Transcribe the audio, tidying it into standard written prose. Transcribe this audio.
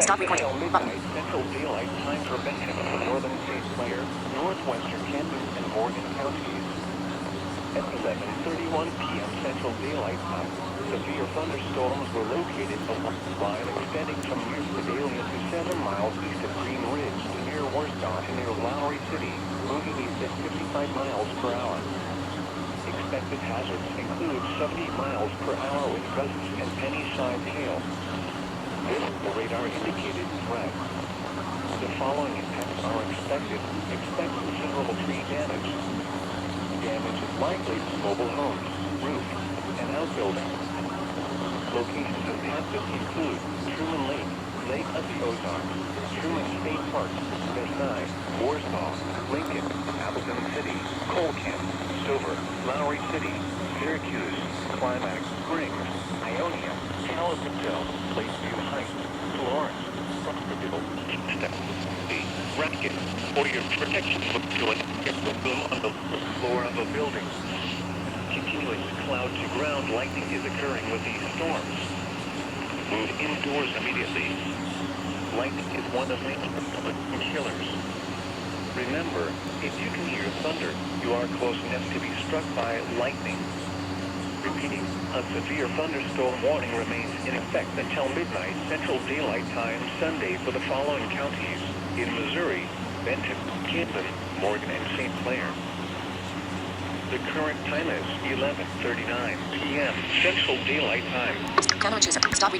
Stop recording. Until midnight Central Daylight Time for Benton, Northern St. Clair, Northwestern Kansas, and Morgan counties. At 11:31 p.m. Central Daylight Time, severe thunderstorms were located along the line extending from near Sedalia to 7 miles east of Green Ridge to near Warsaw to near Lowry City, moving east at 55 miles per hour. Expected hazards include 70 miles per hour with gusts and penny-sized hail. This is the radar-indicated threat. The following impacts are expected. Expect considerable tree damage. Damage is likely to mobile homes, roofs, and outbuildings. Locations impacted include Truman Lake, Lake of the Ozarks, Truman State Park, Versailles, Warsaw, Lincoln, Appleton City, Cole Camp, Stover, Lowry City, Syracuse, Climax, Springs, Ionia, California, Lakeview Heights, Florence, Rockville, Racket, for your protection to a boom on the floor of a building. Continuous cloud-to-ground lightning is occurring with these storms. Move indoors immediately. Lightning is one of the killers. Remember, if you can hear thunder, you are close enough to be struck by lightning. Repeating, a severe thunderstorm warning remains in effect until midnight Central Daylight Time Sunday for the following counties: in Missouri, Benton, Camden, Morgan, and St. Clair. The current time is 11:39 p.m. Central Daylight Time. Camera chooser. Stop recording.